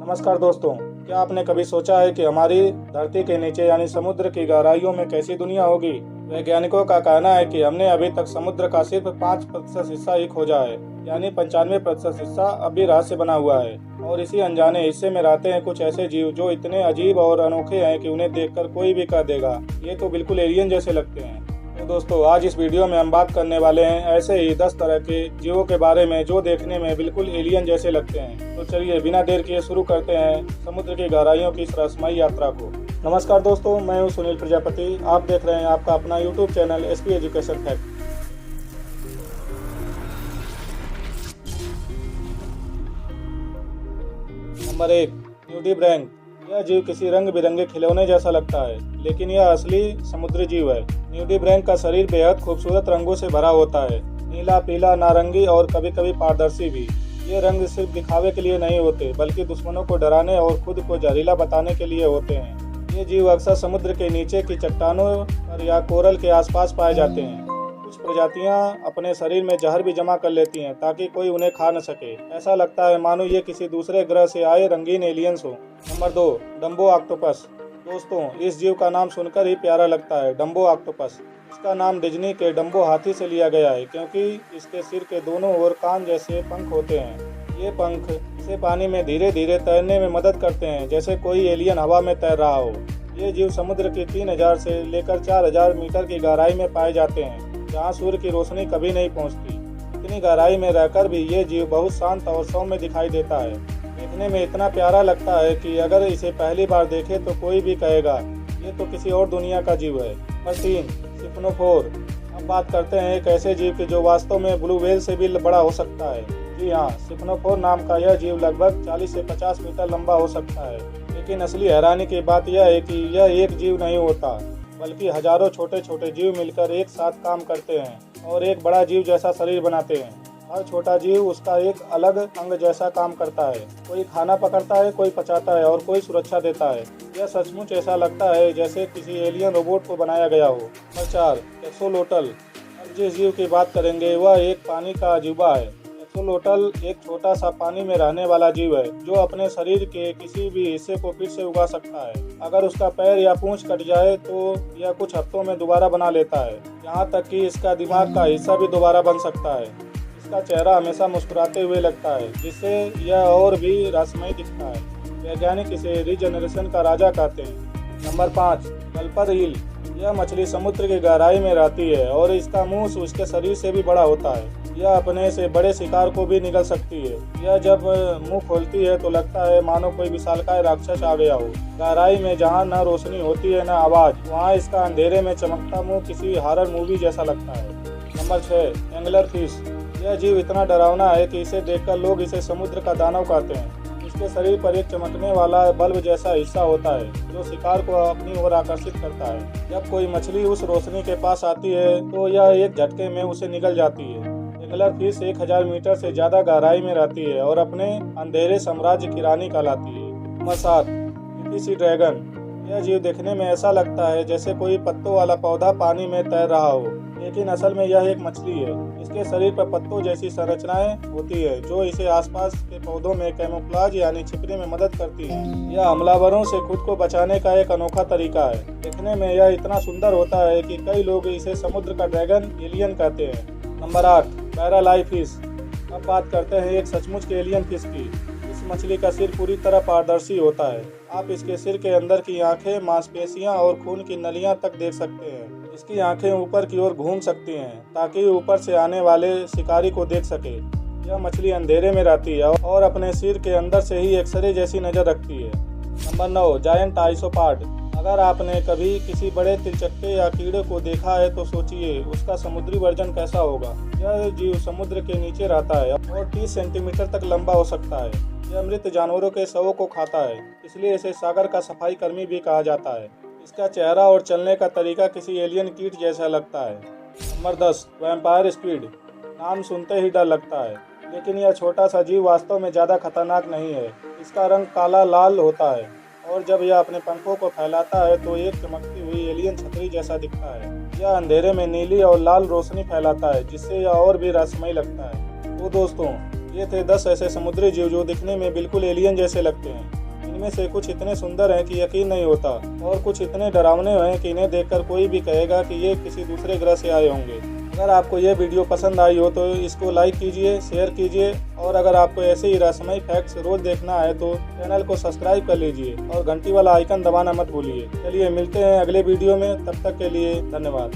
नमस्कार दोस्तों, क्या आपने कभी सोचा है कि हमारी धरती के नीचे यानी समुद्र की गहराइयों में कैसी दुनिया होगी। वैज्ञानिकों का कहना है कि हमने अभी तक समुद्र का सिर्फ 5% हिस्सा ही खोजा है, यानी 95% हिस्सा अभी रहस्य बना हुआ है। और इसी अनजाने हिस्से में रहते हैं कुछ ऐसे जीव जो इतने अजीब और अनोखे हैं कि उन्हें देखकर कोई भी कह देगा ये तो बिल्कुल एलियन जैसे लगते हैं। तो दोस्तों, आज इस वीडियो में हम बात करने वाले हैं ऐसे ही 10 तरह के जीवों के बारे में जो देखने में बिल्कुल एलियन जैसे लगते हैं। तो चलिए बिना देर किए शुरू करते हैं समुद्र की गहराइयों की इस रहस्यमयी यात्रा को। नमस्कार दोस्तों, मैं हूं सुनील प्रजापति। आप देख रहे हैं आपका अपना YouTube channel SP education fact. Number 1, न्यूडीब्रैंक। यह जीव किसी रंग बिरंगे खिलौने जैसा लगता है, लेकिन यह असली समुद्री जीव है। न्यूडीब्रैंक का शरीर बेहद खूबसूरत रंगों से भरा होता है, नीला, पीला, नारंगी और कभी कभी पारदर्शी भी। ये रंग सिर्फ दिखावे के लिए नहीं होते, बल्कि दुश्मनों को डराने और खुद को जहरीला बताने के लिए होते हैं। ये जीव अक्सर समुद्र के नीचे की चट्टानों पर या कोरल के आसपास पाए जाते हैं। कुछ प्रजातियां अपने शरीर में जहर भी जमा कर लेती हैं ताकि कोई उन्हें खा न सके। ऐसा लगता है मानो ये किसी दूसरे ग्रह से आए रंगीन एलियंस हो। Number 2, Dumbo octopus. दोस्तों, इस जीव का नाम सुनकर ही प्यारा लगता है, डम्बो ऑक्टोपस। इसका नाम डिज्नी के डम्बो हाथी से लिया गया है, क्योंकि इसके सिर के दोनों ओर कान जैसे पंख होते हैं। ये पंख इसे पानी में धीरे धीरे तैरने में मदद करते हैं, जैसे कोई एलियन हवा में तैर रहा हो। ये जीव समुद्र की 3000 से लेकर 4000 मीटर की गहराई में पाए जाते हैं, जहाँ सूर्य की रोशनी कभी नहीं पहुँचती। इतनी गहराई में रहकर भी ये जीव बहुत शांत और सौम्य दिखाई देता है। देखने में इतना प्यारा लगता है कि अगर इसे पहली बार देखे तो कोई भी कहेगा ये तो किसी और दुनिया का जीव है। नंबर 3, सिफनोफोर। अब बात करते हैं एक ऐसे जीव की जो वास्तव में ब्लू व्हेल से भी बड़ा हो सकता है। जी हाँ, सिफनोफोर नाम का यह जीव लगभग 40 से 50 मीटर लंबा हो सकता है। लेकिन असली हैरानी की बात यह है कि यह एक जीव नहीं होता, बल्कि हजारों छोटे छोटे जीव मिलकर एक साथ काम करते हैं और एक बड़ा जीव जैसा शरीर बनाते हैं। हर छोटा जीव उसका एक अलग अंग जैसा काम करता है। कोई खाना पकड़ता है, कोई पचाता है और कोई सुरक्षा देता है। यह सचमुच ऐसा लगता है जैसे किसी एलियन रोबोट को बनाया गया हो। Number 4, axolotl. अब जिस जीव की बात करेंगे वह एक पानी का अजूबा है। एक्सोलोटल एक छोटा सा पानी में रहने वाला जीव है जो अपने शरीर के किसी भी हिस्से को फिर से उगा सकता है। अगर उसका पैर या पूंछ कट जाए तो यह कुछ हफ्तों में दोबारा बना लेता है। यहाँ तक कि इसका दिमाग का हिस्सा भी दोबारा बन सकता है। इसका चेहरा हमेशा मुस्कुराते हुए लगता है, जिससे यह और भी रहस्यमय दिखता है। वैज्ञानिक इसे रीजनरेशन का राजा कहते हैं। नंबर 5, गल्फर ईल। यह मछली समुद्र की गहराई में रहती है और इसका मुंह उसके शरीर से भी बड़ा होता है। यह अपने से बड़े शिकार को भी निगल सकती है। यह जब मुंह खोलती है तो लगता है मानो कोई विशालकाय राक्षस आ गया हो। गहराई में जहाँ न रोशनी होती है न आवाज, वहाँ इसका अंधेरे में चमकता मुंह किसी हॉरर मूवी जैसा लगता है। Number 6, angler fish. यह जीव इतना डरावना है कि इसे देखकर लोग इसे समुद्र का दानव कहते हैं। इसके शरीर पर एक चमकने वाला बल्ब जैसा हिस्सा होता है जो शिकार को अपनी ओर आकर्षित करता है। जब कोई मछली उस रोशनी के पास आती है तो यह एक झटके में उसे निगल जाती है। एंगलर फिश 1000 मीटर से ज्यादा गहराई में रहती है और अपने अंधेरे साम्राज्य की रानी कहलाती है। Number 7, sea dragon. यह जीव देखने में ऐसा लगता है जैसे कोई पत्तों वाला पौधा पानी में तैर रहा हो, लेकिन असल में यह एक मछली है। इसके शरीर पर पत्तों जैसी संरचनाएं होती है जो इसे आसपास के पौधों में कैमोफ्लेज यानी छिपने में मदद करती है। यह हमलावरों से खुद को बचाने का एक अनोखा तरीका है। देखने में यह इतना सुंदर होता है कि कई लोग इसे समुद्र का ड्रैगन एलियन कहते हैं। Number 8, barreleye fish. अब बात करते हैं एक सचमुच के एलियन फिश की। इस मछली का सिर पूरी तरह पारदर्शी होता है। आप इसके सिर के अंदर की आंखें, मांसपेशियां और खून की नलियां तक देख सकते हैं। इसकी आंखें ऊपर की ओर घूम सकती हैं ताकि ऊपर से आने वाले शिकारी को देख सके। यह मछली अंधेरे में रहती है और अपने सिर के अंदर से ही एक्सरे जैसी नजर रखती है। Number 9, giant isopod. अगर आपने कभी किसी बड़े तिलचट्टे या कीड़े को देखा है तो सोचिए उसका समुद्री वर्जन कैसा होगा। यह जीव समुद्र के नीचे रहता है और 30 सेंटीमीटर तक लंबा हो सकता है। यह मृत जानवरों के शवों को खाता है, इसलिए इसे सागर का सफाई कर्मी भी कहा जाता है। इसका चेहरा और चलने का तरीका किसी एलियन कीट जैसा लगता है। Number 10, vampire squid. नाम सुनते ही डर लगता है, लेकिन यह छोटा सा जीव वास्तव में ज़्यादा खतरनाक नहीं है। इसका रंग काला लाल होता है और जब यह अपने पंखों को फैलाता है तो एक चमकती हुई एलियन छतरी जैसा दिखता है। यह अंधेरे में नीली और लाल रोशनी फैलाता है, जिससे यह और भी रहस्यमय लगता है। तो दोस्तों, ये थे 10 ऐसे समुद्री जीव जो दिखने में बिल्कुल एलियन जैसे लगते हैं। इनमें से कुछ इतने सुंदर हैं कि यकीन नहीं होता और कुछ इतने डरावने हैं कि इन्हें देखकर कोई भी कहेगा कि ये किसी दूसरे ग्रह से आए होंगे। अगर आपको ये वीडियो पसंद आई हो तो इसको लाइक कीजिए, शेयर कीजिए और अगर आपको ऐसे ही रहस्यमयी फैक्ट्स रोज देखना है तो चैनल को सब्सक्राइब कर लीजिए और घंटी वाला आइकन दबाना मत भूलिए। चलिए मिलते हैं अगले वीडियो में, तब तक के लिए धन्यवाद।